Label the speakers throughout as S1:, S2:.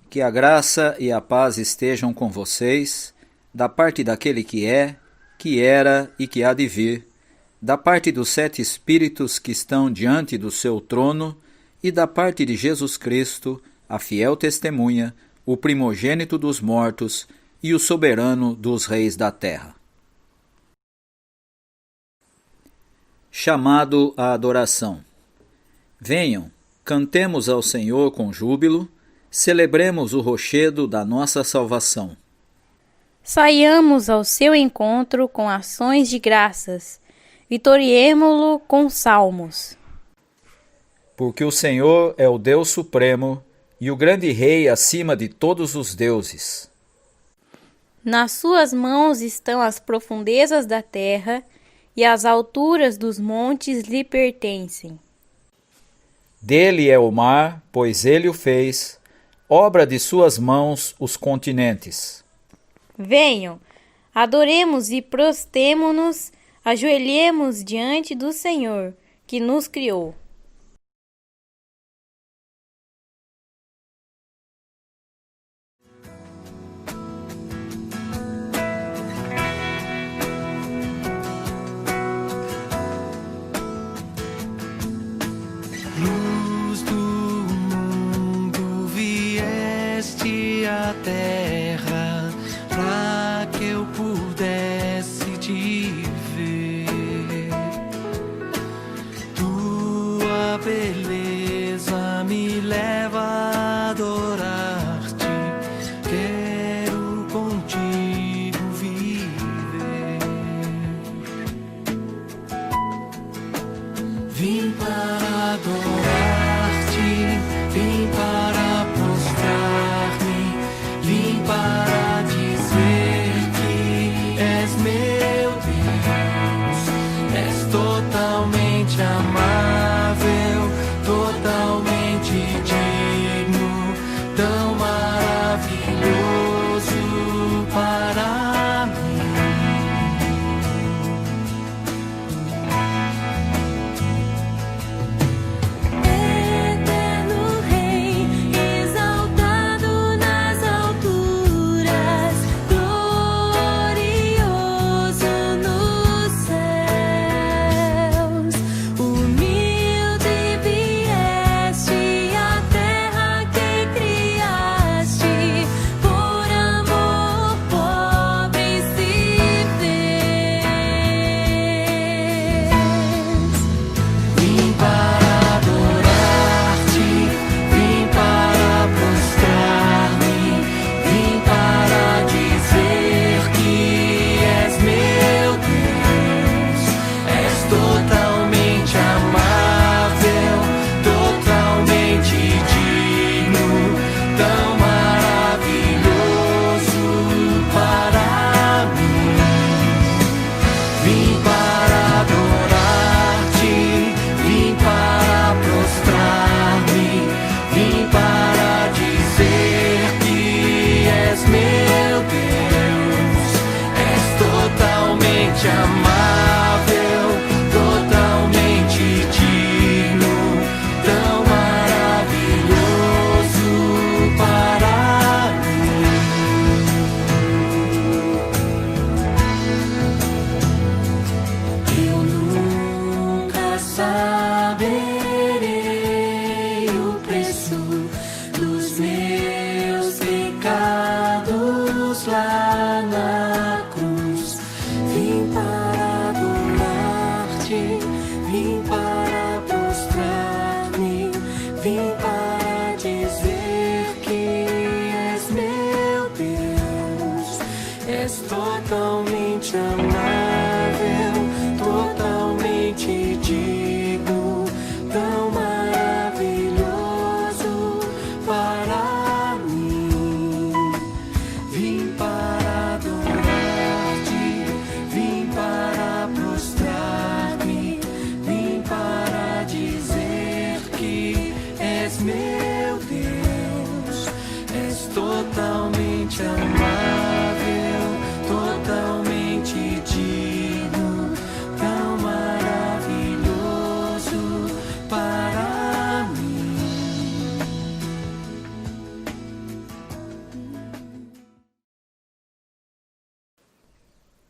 S1: Que a graça e a paz estejam com vocês, da parte daquele que é, que era e que há de vir, da parte dos 7 Espíritos que estão diante do seu trono e da parte de Jesus Cristo, a fiel testemunha, o primogênito dos mortos e o soberano dos reis da terra. Chamado à adoração. Venham, cantemos ao Senhor com júbilo, celebremos o rochedo da nossa salvação.
S2: Saiamos ao seu encontro com ações de graças, vitoriemo-lo com salmos.
S1: Porque o Senhor é o Deus supremo e o grande Rei acima de todos os deuses.
S2: Nas suas mãos estão as profundezas da terra e as alturas dos montes lhe pertencem.
S1: Dele é o mar, pois ele o fez, obra de suas mãos os continentes.
S2: Venham, adoremos e prostemo-nos, ajoelhemos diante do Senhor, que nos criou.
S3: Luz do mundo, vieste à terra para que eu pudesse te ver. Tua beleza me leva a adorar-te. Quero contigo viver. Vim para adorar-te, vim para prostrar-me, vim para dizer que és meu Deus, és totalmente amável, totalmente digno, tão maravilhoso para mim.
S4: Eterno Rei, exaltado nas alturas, glorioso nos céus, humilde vieste à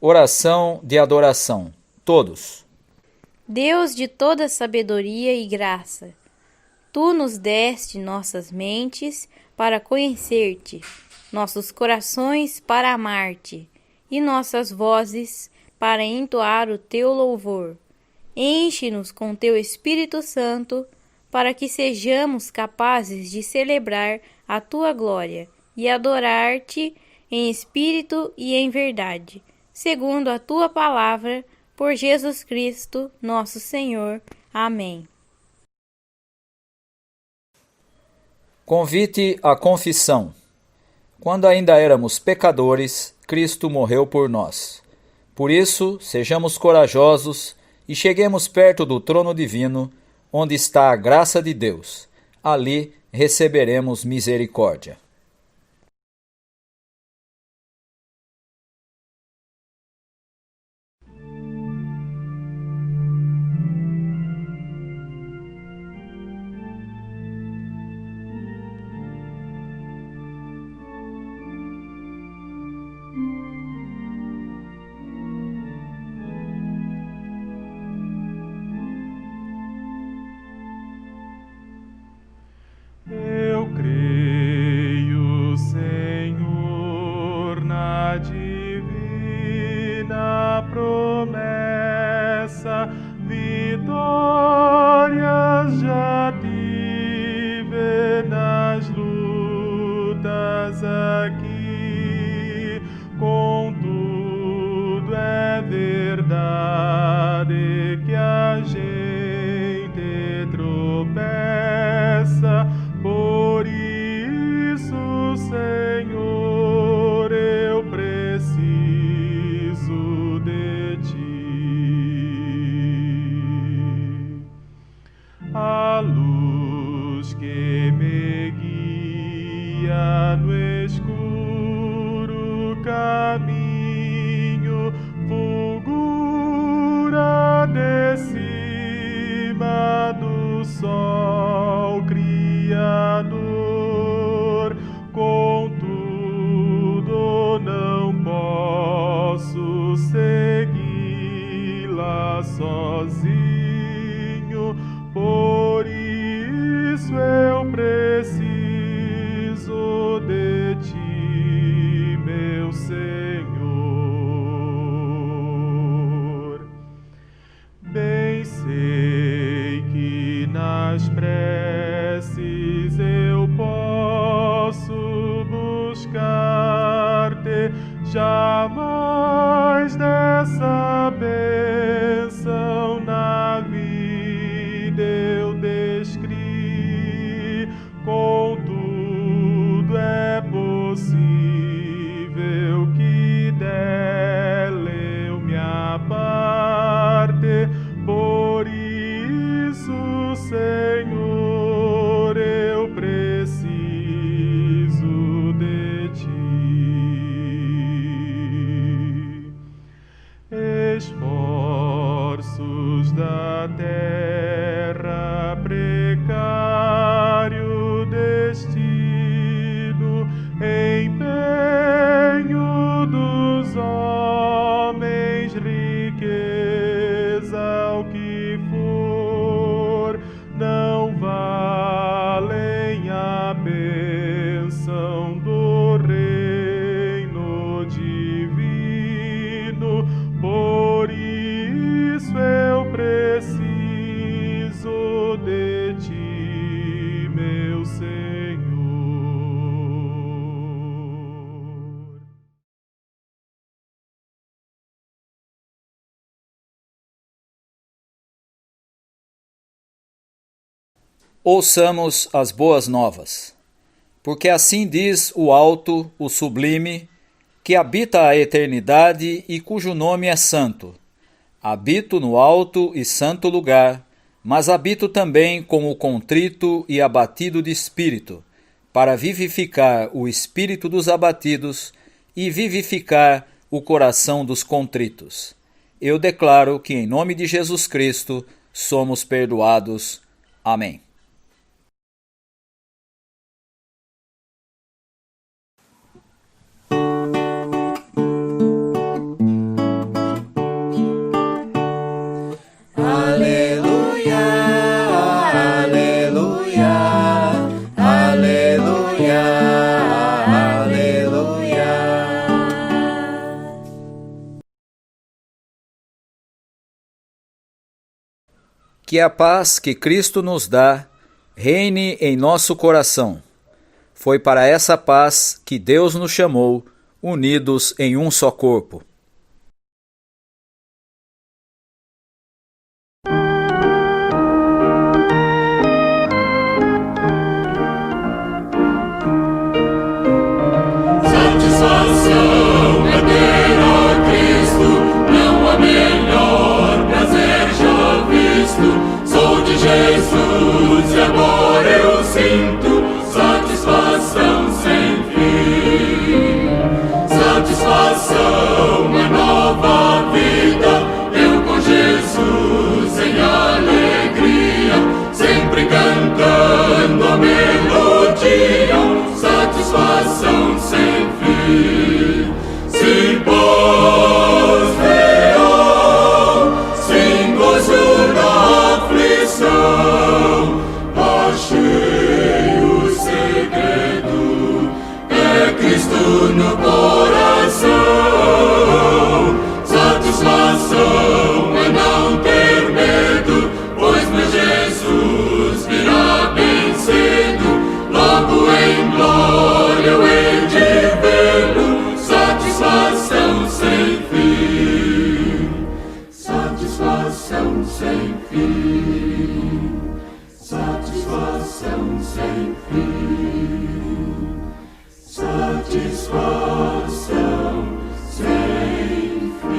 S1: Oração de adoração. Todos.
S2: Deus de toda sabedoria e graça, Tu nos deste nossas mentes para conhecer-te, nossos corações para amar-te e nossas vozes para entoar o Teu louvor. Enche-nos com Teu Espírito Santo para que sejamos capazes de celebrar a Tua glória e adorar-te em espírito e em verdade, segundo a Tua palavra, por Jesus Cristo, nosso Senhor. Amém.
S1: Convite à confissão. Quando ainda éramos pecadores, Cristo morreu por nós. Por isso, sejamos corajosos e cheguemos perto do trono divino, onde está a graça de Deus. Ali receberemos misericórdia.
S5: Eu creio, Senhor, na divina promessa, vitórias já tive nas lutas aqui. Contudo, é verdade que a gente tropeça. Por isso, Senhor, eu preciso de Ti. A luz que me guia no escuro caminho fulgura de cima do sol Criador. Contudo, não posso segui-la sozinho, por isso eu preciso de Ti, meu Senhor. Bem sei que nas preces eu posso buscar-te, jamais dessa bênção na vida eu descri. Contudo, é possível que dela eu me aparte. Por isso, Senhor, eu preciso de Ti. Esforços da terra, precário destino, empenho dos homens, riqueza, o que for, não valem a bênção do reino divino. Por isso eu preciso de Ti, meu Senhor.
S1: Ouçamos as boas novas. Porque assim diz o alto, o sublime, que habita a eternidade e cujo nome é santo. Habito no alto e santo lugar, mas habito também com o contrito e abatido de espírito, para vivificar o espírito dos abatidos e vivificar o coração dos contritos. Eu declaro que em nome de Jesus Cristo somos perdoados. Amém. Que a paz que Cristo nos dá reine em nosso coração. Foi para essa paz que Deus nos chamou, unidos em um só corpo.
S3: Satisfação é ter a Cristo, não há melhor prazer já visto. Sou de Jesus e agora eu sinto satisfação sem fim. Satisfação, uma nova vida, eu com Jesus em alegria, sempre cantando a melodia. Satisfação sem fim. Sim, paz real, sim, gozo na aflição. Achei o segredo, é Cristo no coração. Satisfação é não ter medo, pois meu Jesus virá bem cedo. Logo em glória eu hei de vê-lo. Satisfação sem fim. Satisfação sem fim. Satisfação sem fim. Satisfação sem fim.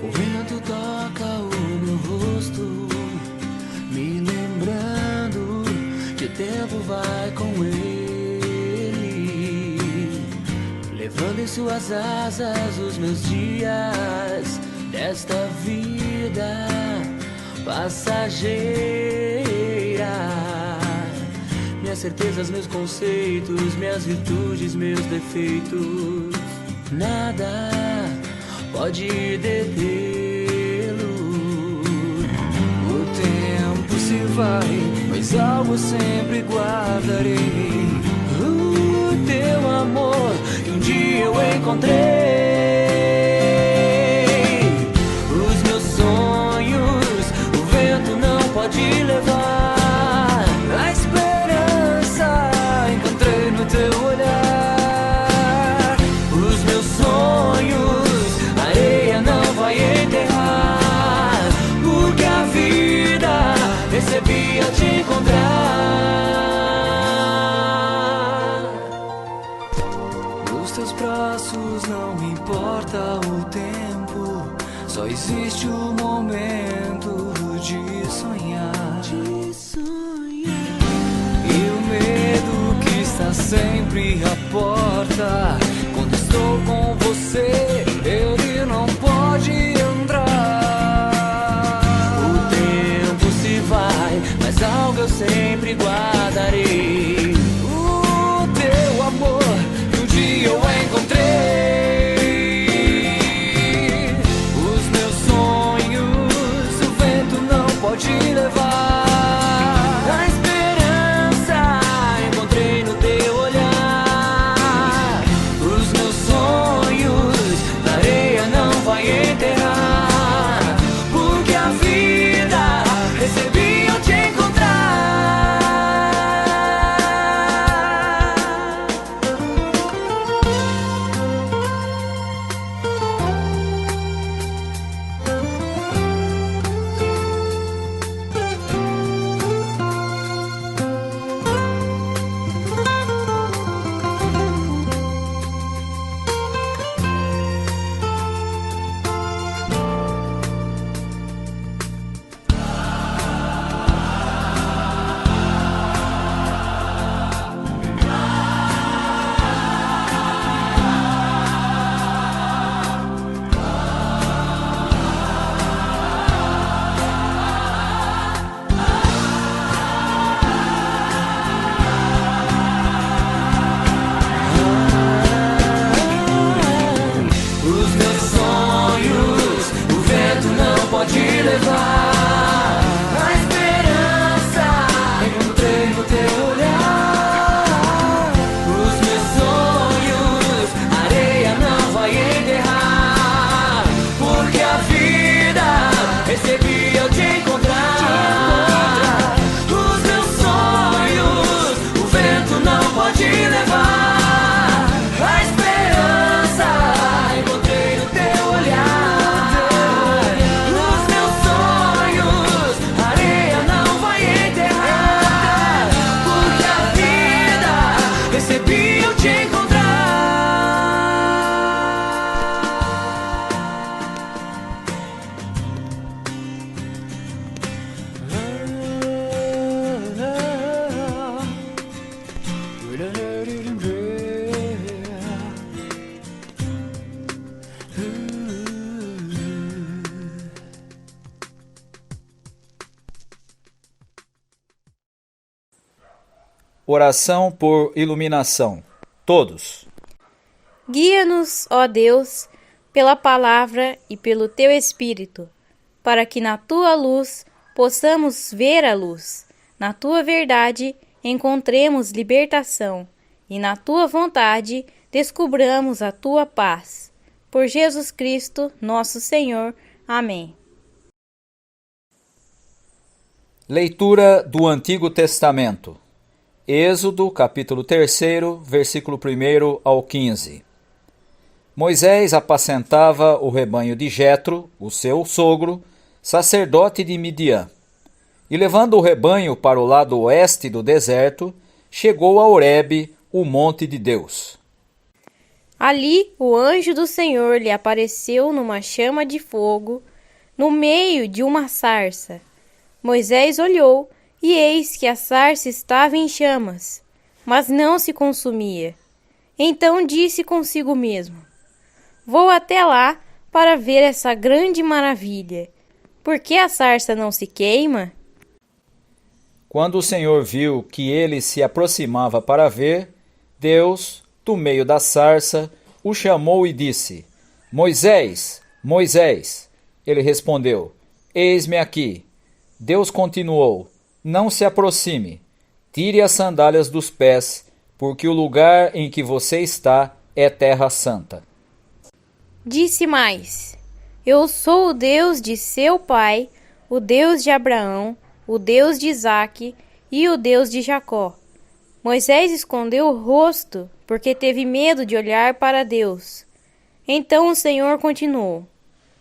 S6: O vento toca o meu rosto, me lembrando que o tempo vai com ele, levando em suas asas os meus dias desta vida passageira. Minhas certezas, meus conceitos, minhas virtudes, meus defeitos, nada pode detê-lo. O tempo se vai, mas algo sempre guardarei. O teu amor que um dia eu encontrei. Os meus sonhos o vento não pode levar. A esperança encontrei no teu olhar. Os meus sonhos a areia não vai enterrar, porque a vida recebi ao te encontrar. Nos teus braços não importa o tempo, só existe o momento de sonhar. E o medo que está sempre à porta, quando estou com você, ele não pode entrar. O tempo se vai, mas algo eu sempre guardarei. O teu amor que um dia eu encontrei. Os meus sonhos o vento não pode levar. A esperança encontrei no teu olhar.
S1: Oração por iluminação. Todos.
S2: Guia-nos, ó Deus, pela palavra e pelo teu Espírito, para que na tua luz possamos ver a luz, na tua verdade encontremos libertação e na tua vontade descubramos a tua paz. Por Jesus Cristo, nosso Senhor. Amém.
S1: Leitura do Antigo Testamento. Êxodo, capítulo 3, versículo 1 ao 15. Moisés apacentava o rebanho de Jetro, o seu sogro, sacerdote de Midian. E levando o rebanho para o lado oeste do deserto, chegou a Horebe, o monte de Deus.
S2: Ali o anjo do Senhor lhe apareceu numa chama de fogo, no meio de uma sarça. Moisés olhou, e eis que a sarça estava em chamas, mas não se consumia. Então disse consigo mesmo: Vou até lá para ver essa grande maravilha. Por que a sarça não se queima?
S1: Quando o Senhor viu que ele se aproximava para ver, Deus, do meio da sarça, o chamou e disse: Moisés, Moisés. Ele respondeu: Eis-me aqui. Deus continuou: Não se aproxime. Tire as sandálias dos pés, porque o lugar em que você está é terra santa.
S2: Disse mais: Eu sou o Deus de seu pai, o Deus de Abraão, o Deus de Isaque e o Deus de Jacó. Moisés escondeu o rosto, porque teve medo de olhar para Deus. Então o Senhor continuou: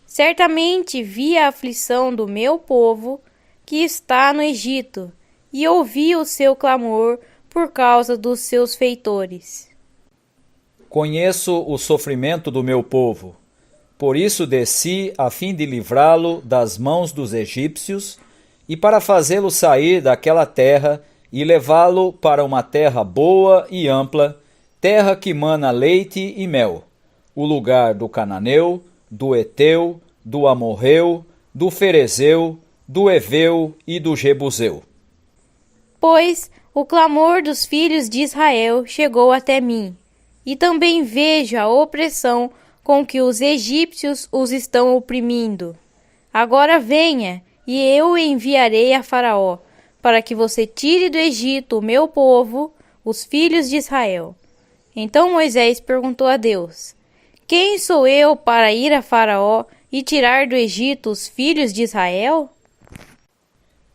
S2: Certamente vi a aflição do meu povo, que está no Egito, e ouvi o seu clamor por causa dos seus feitores.
S1: Conheço o sofrimento do meu povo. Por isso desci a fim de livrá-lo das mãos dos egípcios e para fazê-lo sair daquela terra e levá-lo para uma terra boa e ampla, terra que mana leite e mel, o lugar do cananeu, do Eteu, do Amorreu, do Ferezeu, do Eveu e do Jebuseu.
S2: Pois o clamor dos filhos de Israel chegou até mim, e também vejo a opressão com que os egípcios os estão oprimindo. Agora venha, e eu o enviarei a Faraó, para que você tire do Egito o meu povo, os filhos de Israel. Então Moisés perguntou a Deus: Quem sou eu para ir a Faraó e tirar do Egito os filhos de Israel?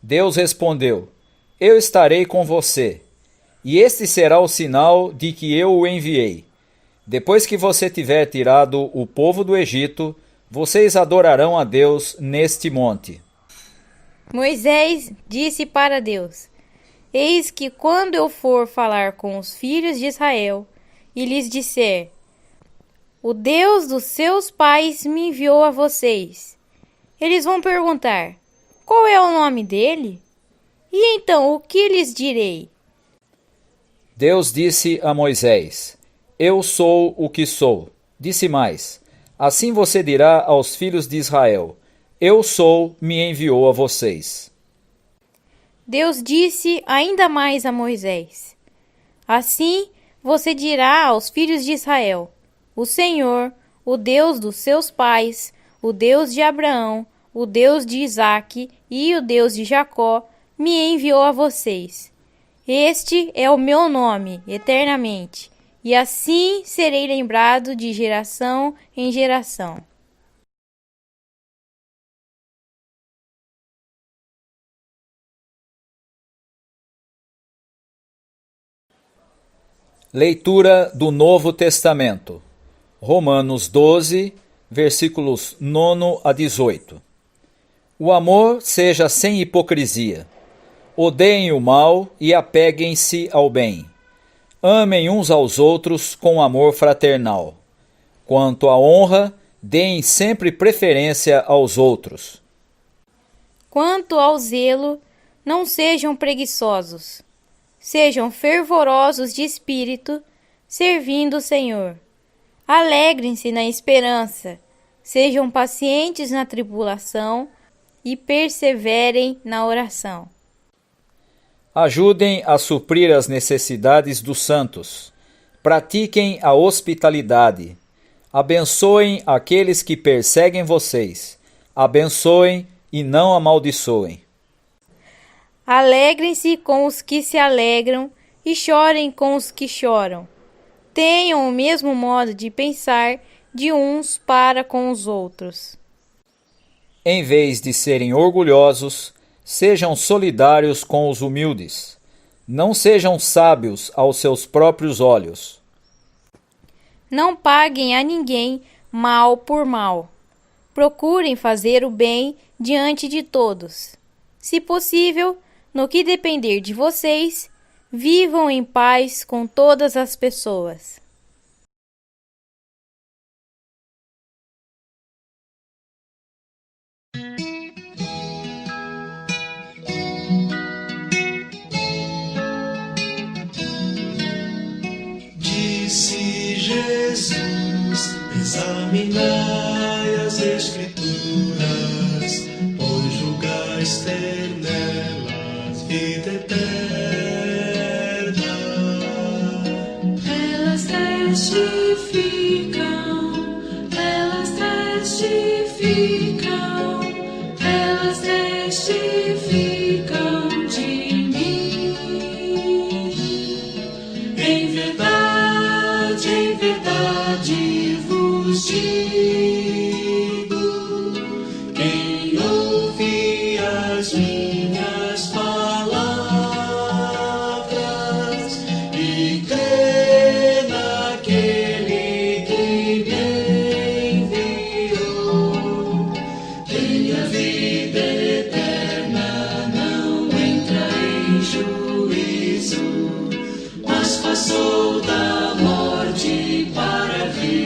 S1: Deus respondeu: Eu estarei com você, e este será o sinal de que eu o enviei. Depois que você tiver tirado o povo do Egito, vocês adorarão a Deus neste monte.
S2: Moisés disse para Deus: Eis que quando eu for falar com os filhos de Israel e lhes disser: O Deus dos seus pais me enviou a vocês, eles vão perguntar: Qual é o nome dele? E então o que lhes direi?
S1: Deus disse a Moisés: Eu sou o que sou. Disse mais: Assim você dirá aos filhos de Israel: Eu sou, me enviou a vocês.
S2: Deus disse ainda mais a Moisés: Assim você dirá aos filhos de Israel: O Senhor, o Deus dos seus pais, o Deus de Abraão, o Deus de Isaque e o Deus de Jacó, me enviou a vocês. Este é o meu nome eternamente, e assim serei lembrado de geração em geração.
S1: Leitura do Novo Testamento. Romanos 12, versículos 9 a 18. O amor seja sem hipocrisia. Odeiem o mal e apeguem-se ao bem. Amem uns aos outros com amor fraternal. Quanto à honra, deem sempre preferência aos outros.
S2: Quanto ao zelo, não sejam preguiçosos. Sejam fervorosos de espírito, servindo o Senhor. Alegrem-se na esperança, sejam pacientes na tribulação e perseverem na oração.
S1: Ajudem a suprir as necessidades dos santos. Pratiquem a hospitalidade. Abençoem aqueles que perseguem vocês. Abençoem e não amaldiçoem.
S2: Alegrem-se com os que se alegram e chorem com os que choram. Tenham o mesmo modo de pensar de uns para com os outros.
S1: Em vez de serem orgulhosos, sejam solidários com os humildes. Não sejam sábios aos seus próprios olhos.
S2: Não paguem a ninguém mal por mal. Procurem fazer o bem diante de todos. Se possível, no que depender de vocês, vivam em paz com todas as pessoas.
S7: Disse Jesus: examinai as Escrituras, pois julgais ter nelas vida eterna.
S4: Elas testificam, elas testificam, elas testificam de mim. Em verdade vos digo, quem ouve as minhas palavras e crê naquele que me enviou, tem a vida eterna, não entra em juízo, mas passou da morte para a vida.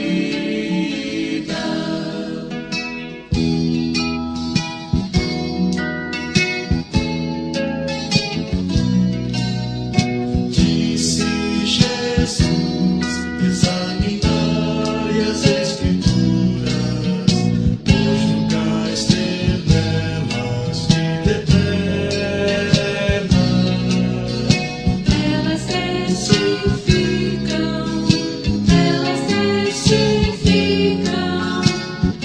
S4: Disse Jesus: examinai as Escrituras, pois julgais ter nelas vida eterna. Elas testificam, elas testificam,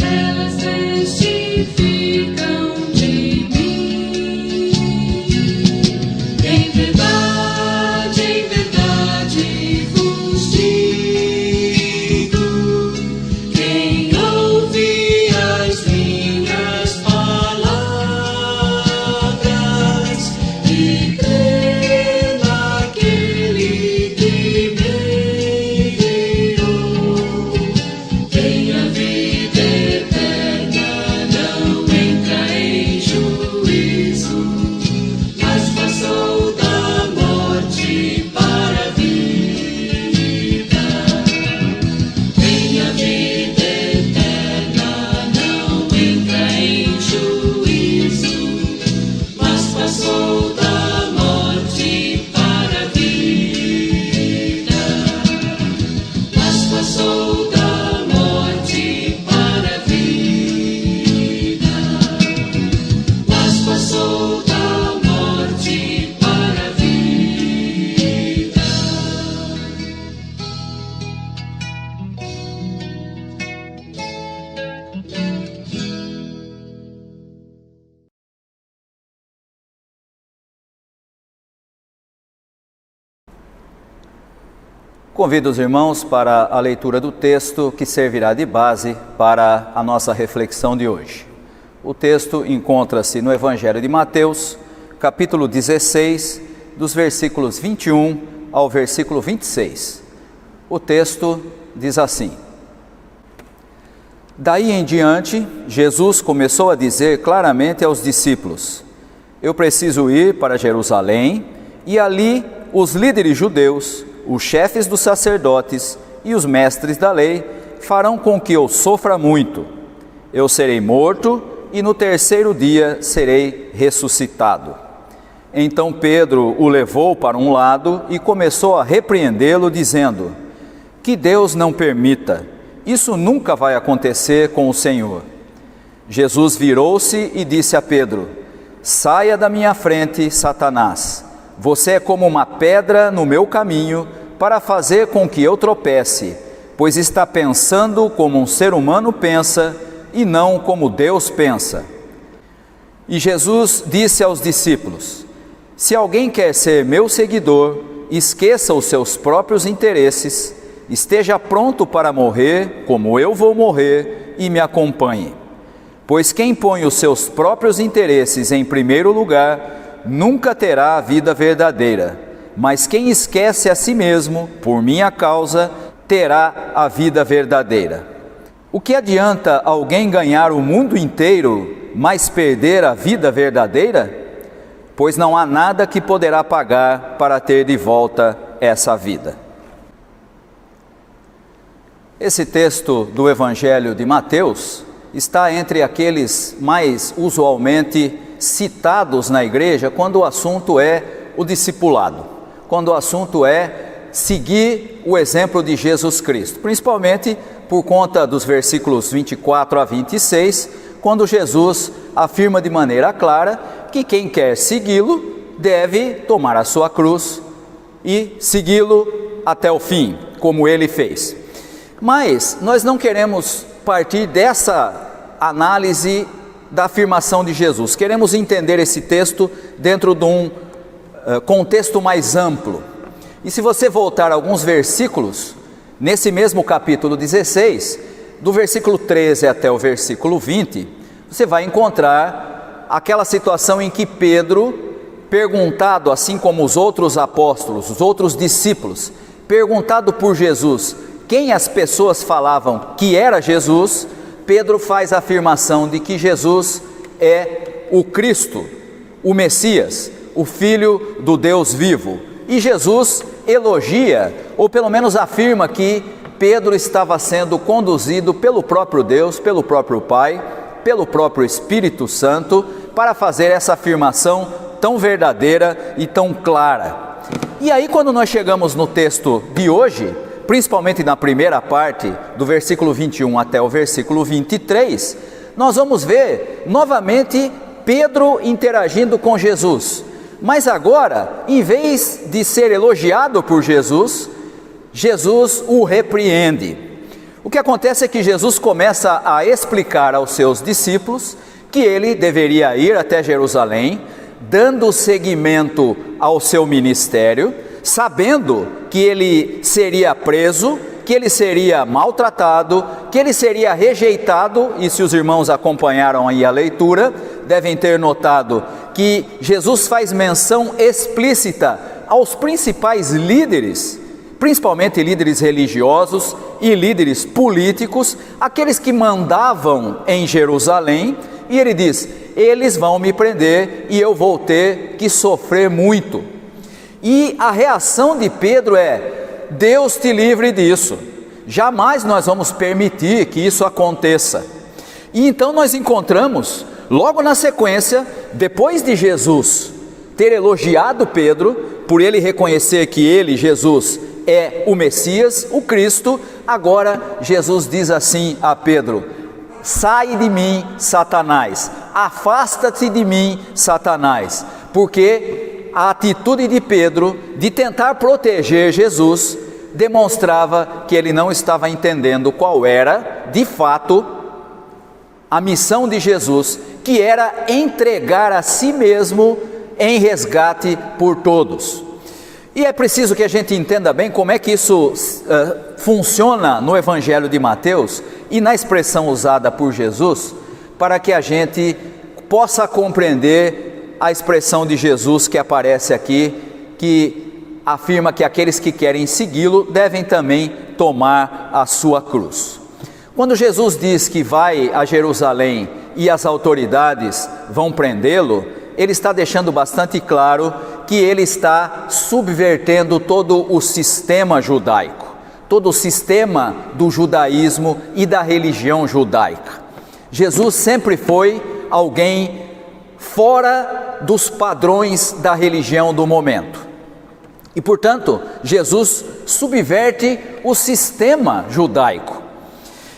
S4: elas testificam de mim. Em verdade vos digo, quem ouve as minhas palavras e crê naquele que me enviou, tem a vida eterna, não entra em juízo, mas passou da morte para a vida. Tem a vida eterna, não entra em juízo, mas passou da morte para a vida. Mas passou da morte para a vida. Mas passou da morte para a vida.
S1: Convido os irmãos para a leitura do texto que servirá de base para a nossa reflexão de hoje. O texto encontra-se no Evangelho de Mateus, capítulo 16, dos versículos 21 ao versículo 26. O texto diz assim: Daí em diante, Jesus começou a dizer claramente aos discípulos: Eu preciso ir para Jerusalém, e ali os líderes judeus, os chefes dos sacerdotes e os mestres da lei farão com que eu sofra muito. Eu serei morto e no terceiro dia serei ressuscitado. Então Pedro o levou para um lado e começou a repreendê-lo, dizendo: Que Deus não permita, isso nunca vai acontecer com o Senhor. Jesus virou-se e disse a Pedro: Saia da minha frente, Satanás, Você é como uma pedra no meu caminho para fazer com que eu tropece, pois está pensando como um ser humano pensa e não como Deus pensa. E Jesus disse aos discípulos: se alguém quer ser meu seguidor, esqueça os seus próprios interesses, esteja pronto para morrer, como eu vou morrer, e me acompanhe. Pois quem põe os seus próprios interesses em primeiro lugar, nunca terá a vida verdadeira. Mas quem esquece a si mesmo, por minha causa, terá a vida verdadeira. O que adianta alguém ganhar o mundo inteiro, mas perder a vida verdadeira? Pois não há nada que poderá pagar para ter de volta essa vida. Esse texto do Evangelho de Mateus está entre aqueles mais usualmente citados na igreja quando o assunto é o discipulado, quando o assunto é seguir o exemplo de Jesus Cristo, principalmente por conta dos versículos 24 a 26, quando Jesus afirma de maneira clara que quem quer segui-lo deve tomar a sua cruz e segui-lo até o fim, como ele fez. Mas nós não queremos partir dessa análise da afirmação de Jesus. Queremos entender esse texto dentro de um contexto mais amplo. E se você voltar alguns versículos, nesse mesmo capítulo 16, do versículo 13 até o versículo 20, você vai encontrar aquela situação em que Pedro, perguntado, assim como os outros apóstolos, os outros discípulos, perguntado por Jesus quem as pessoas falavam que era Jesus, Pedro faz a afirmação de que Jesus é o Cristo, o Messias, o Filho do Deus vivo. E Jesus elogia, ou pelo menos afirma que Pedro estava sendo conduzido pelo próprio Deus, pelo próprio Pai, pelo próprio Espírito Santo, para fazer essa afirmação tão verdadeira e tão clara. E aí, quando nós chegamos no texto de hoje, principalmente na primeira parte, do versículo 21 até o versículo 23, nós vamos ver novamente Pedro interagindo com Jesus. Mas agora, em vez de ser elogiado por Jesus, Jesus o repreende. O que acontece é que Jesus começa a explicar aos seus discípulos que ele deveria ir até Jerusalém, dando seguimento ao seu ministério, sabendo que ele seria preso, que ele seria maltratado, que ele seria rejeitado, e se os irmãos acompanharam aí a leitura, devem ter notado que Jesus faz menção explícita aos principais líderes, principalmente líderes religiosos e líderes políticos, aqueles que mandavam em Jerusalém, e ele diz: eles vão me prender e eu vou ter que sofrer muito. E a reação de Pedro é: Deus te livre disso, jamais nós vamos permitir que isso aconteça. E então nós encontramos, logo na sequência, depois de Jesus ter elogiado Pedro, por ele reconhecer que ele, Jesus, é o Messias, o Cristo, agora Jesus diz assim a Pedro: sai de mim, Satanás, afasta-te de mim, Satanás, porque a atitude de Pedro de tentar proteger Jesus demonstrava que ele não estava entendendo qual era, de fato, a missão de Jesus, que era entregar a si mesmo em resgate por todos. E é preciso que a gente entenda bem como é que isso funciona no Evangelho de Mateus e na expressão usada por Jesus, para que a gente possa compreender a expressão de Jesus que aparece aqui, que afirma que aqueles que querem segui-lo devem também tomar a sua cruz. Quando Jesus diz que vai a Jerusalém e as autoridades vão prendê-lo, ele está deixando bastante claro que ele está subvertendo todo o sistema judaico, todo o sistema do judaísmo e da religião judaica. Jesus sempre foi alguém fora dos padrões da religião do momento. E, portanto, Jesus subverte o sistema judaico.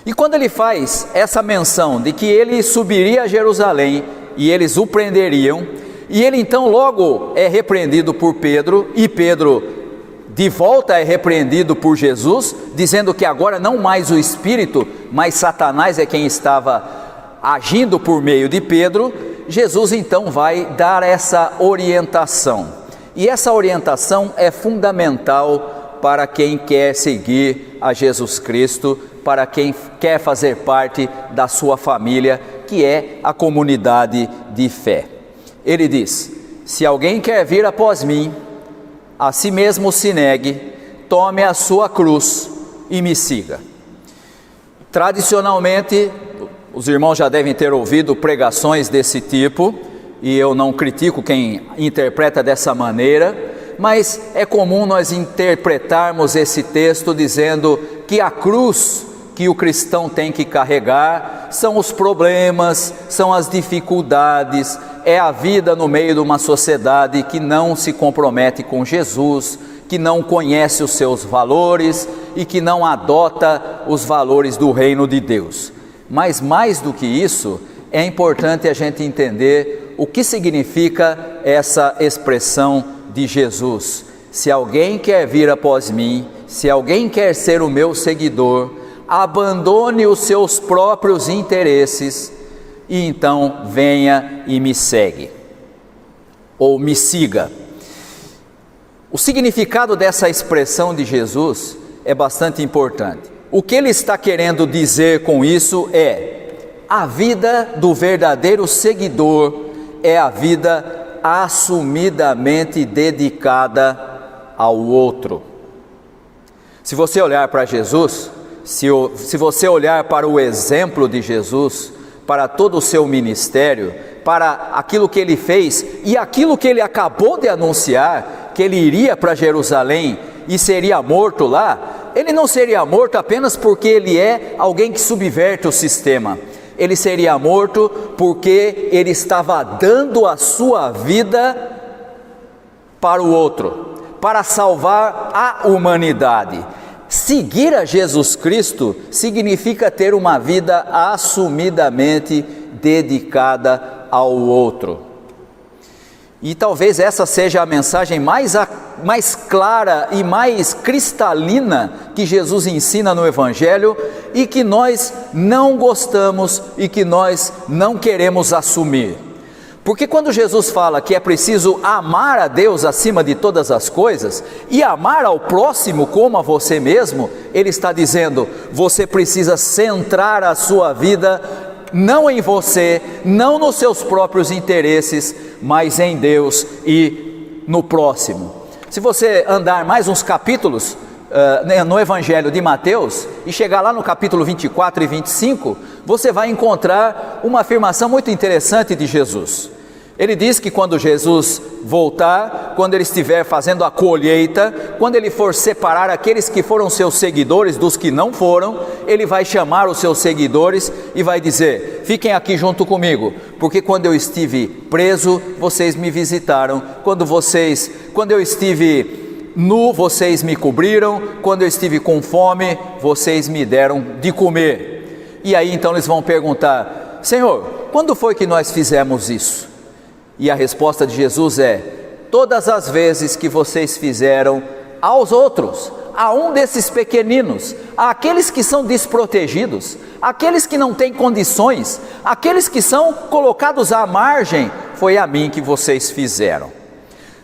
S1: E quando ele faz essa menção de que ele subiria a Jerusalém e eles o prenderiam, E ele então logo é repreendido por Pedro, e Pedro de volta é repreendido por Jesus, dizendo que agora não mais o Espírito, mas Satanás é quem estava agindo por meio de Pedro. Jesus então vai dar essa orientação, e essa orientação é fundamental para quem quer seguir a Jesus Cristo, para quem quer fazer parte da sua família, que é a comunidade de fé. Ele diz: se alguém quer vir após mim, a si mesmo se negue, tome a sua cruz e me siga. Tradicionalmente, os irmãos já devem ter ouvido pregações desse tipo, e eu não critico quem interpreta dessa maneira, mas é comum nós interpretarmos esse texto dizendo que a cruz que o cristão tem que carregar são os problemas, são as dificuldades, é a vida no meio de uma sociedade que não se compromete com Jesus, que não conhece os seus valores e que não adota os valores do reino de Deus. Mas mais do que isso, é importante a gente entender o que significa essa expressão de Jesus: se alguém quer vir após mim, se alguém quer ser o meu seguidor, abandone os seus próprios interesses e então venha e me segue, ou me siga. O significado dessa expressão de Jesus é bastante importante. O que ele está querendo dizer com isso é: a vida do verdadeiro seguidor é a vida assumidamente dedicada ao outro. Se você olhar para Jesus, se você olhar para o exemplo de Jesus, para todo o seu ministério, para aquilo que ele fez e aquilo que ele acabou de anunciar, que ele iria para Jerusalém e seria morto lá, ele não seria morto apenas porque ele é alguém que subverte o sistema. Ele seria morto porque ele estava dando a sua vida para o outro, para salvar a humanidade. Seguir a Jesus Cristo significa ter uma vida assumidamente dedicada ao outro. E talvez essa seja a mensagem mais clara e mais cristalina que Jesus ensina no Evangelho, e que nós não gostamos e que nós não queremos assumir. Porque quando Jesus fala que é preciso amar a Deus acima de todas as coisas e amar ao próximo como a você mesmo, ele está dizendo: você precisa centrar a sua vida não em você, não nos seus próprios interesses, mas em Deus e no próximo. Se você andar mais uns capítulos no Evangelho de Mateus e chegar lá no capítulo 24 e 25, você vai encontrar uma afirmação muito interessante de Jesus. Ele diz que quando Jesus voltar, quando ele estiver fazendo a colheita, quando ele for separar aqueles que foram seus seguidores dos que não foram, ele vai chamar os seus seguidores e vai dizer: fiquem aqui junto comigo, porque quando eu estive preso, vocês me visitaram, quando eu estive nu, vocês me cobriram, quando eu estive com fome, vocês me deram de comer. E aí então eles vão perguntar: Senhor, quando foi que nós fizemos isso? E a resposta de Jesus é: todas as vezes que vocês fizeram aos outros, a um desses pequeninos, àqueles que são desprotegidos, àqueles que não têm condições, àqueles que são colocados à margem, foi a mim que vocês fizeram.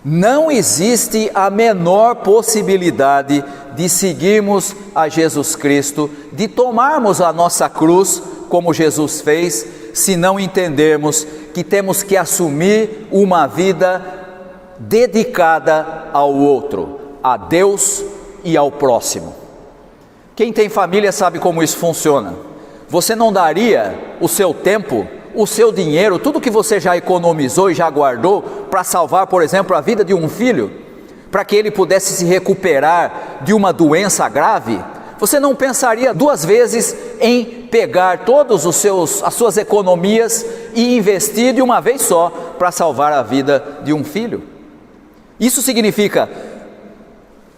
S1: Não existe a menor possibilidade de seguirmos a Jesus Cristo, de tomarmos a nossa cruz como Jesus fez, se não entendermos que temos que assumir uma vida dedicada ao outro, a Deus e ao próximo. Quem tem família sabe como isso funciona. Você não daria o seu tempo, o seu dinheiro, tudo que você já economizou e já guardou para salvar, por exemplo, a vida de um filho, para que ele pudesse se recuperar de uma doença grave? Você não pensaria duas vezes em pegar todas as suas economias e investir de uma vez só para salvar a vida de um filho? Isso significa: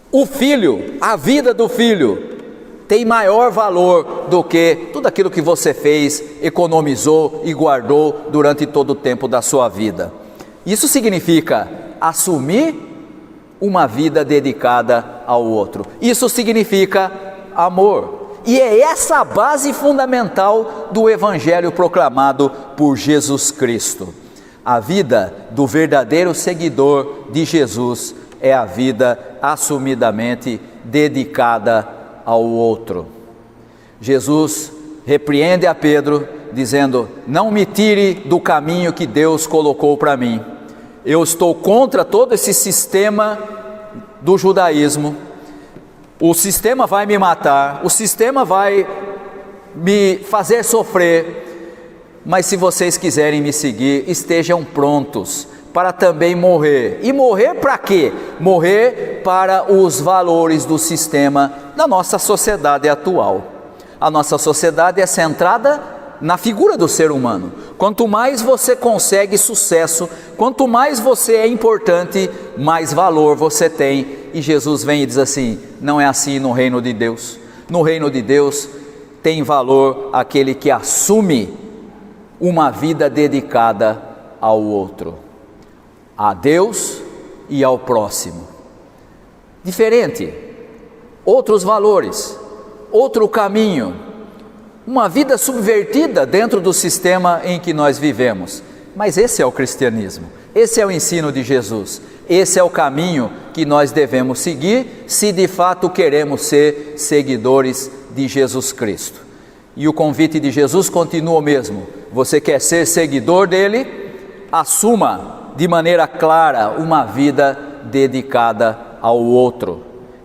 S1: o filho, a vida do filho, tem maior valor do que tudo aquilo que você fez, economizou e guardou durante todo o tempo da sua vida. Isso significa assumir uma vida dedicada ao outro. Isso significa amor. E é essa a base fundamental do evangelho proclamado por Jesus Cristo. A vida do verdadeiro seguidor de Jesus é a vida assumidamente dedicada ao outro. Jesus repreende a Pedro, dizendo: não me tire do caminho que Deus colocou para mim. Eu estou contra todo esse sistema do judaísmo. O sistema vai me matar, o sistema vai me fazer sofrer. Mas se vocês quiserem me seguir, estejam prontos para também morrer. E morrer para quê? Morrer para os valores do sistema da nossa sociedade atual. A nossa sociedade é centrada na figura do ser humano. Quanto mais você consegue sucesso, quanto mais você é importante, mais valor você tem. E Jesus vem e diz assim: não é assim no reino de Deus. No reino de Deus tem valor aquele que assume uma vida dedicada ao outro, a Deus e ao próximo. Diferente, outros valores, outro caminho, uma vida subvertida dentro do sistema em que nós vivemos. Mas esse é o cristianismo, esse é o ensino de Jesus, esse é o caminho que nós devemos seguir se de fato queremos ser seguidores de Jesus Cristo. E o convite de Jesus continua o mesmo: você quer ser seguidor dele? Assuma de maneira clara uma vida dedicada ao outro.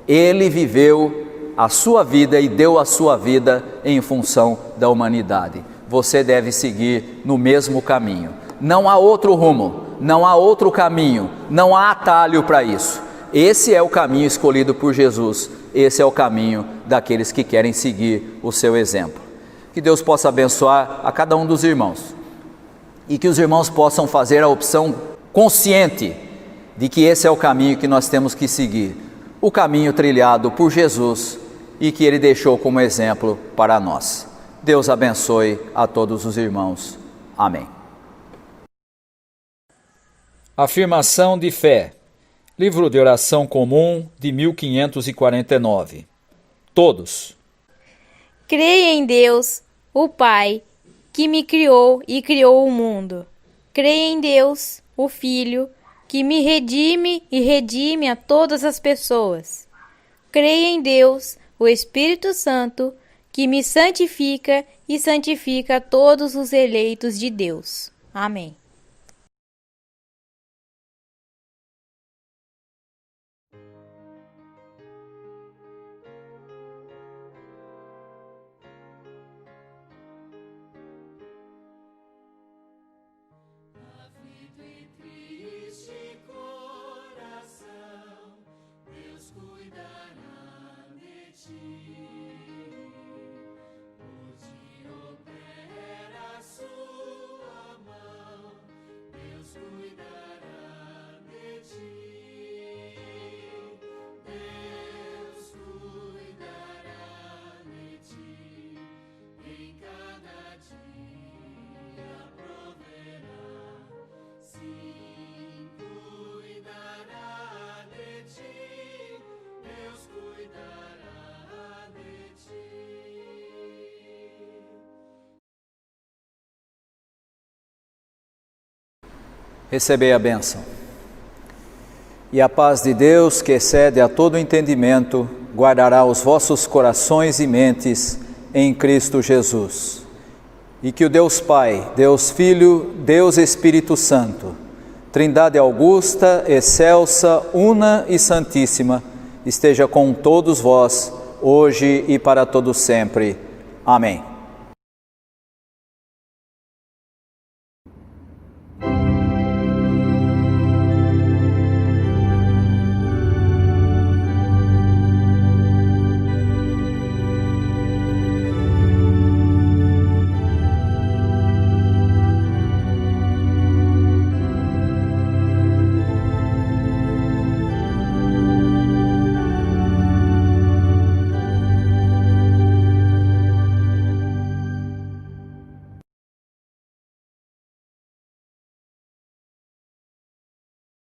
S1: Ele viveu a sua vida e deu a sua vida em função da humanidade. Você deve seguir no mesmo caminho. Não há outro rumo, não há outro caminho, não há atalho para isso. Esse é o caminho escolhido por Jesus, esse é o caminho daqueles que querem seguir o seu exemplo. Que Deus possa abençoar a cada um dos irmãos e que os irmãos possam fazer a opção consciente de que esse é o caminho que nós temos que seguir, o caminho trilhado por Jesus e que Ele deixou como exemplo para nós. Deus abençoe a todos os irmãos. Amém. Afirmação de fé. Livro de Oração Comum de 1549. Todos.
S2: Creio em Deus, o Pai, que me criou e criou o mundo. Creio em Deus, o Filho, que me redime e redime a todas as pessoas. Creio em Deus, o Espírito Santo, que me santifica e santifica a todos os eleitos de Deus. Amém.
S1: Recebei a bênção. E a paz de Deus, que excede a todo entendimento, guardará os vossos corações e mentes em Cristo Jesus. E que o Deus Pai, Deus Filho, Deus Espírito Santo, Trindade augusta, excelsa, una e santíssima, esteja com todos vós, hoje e para todo sempre. Amém.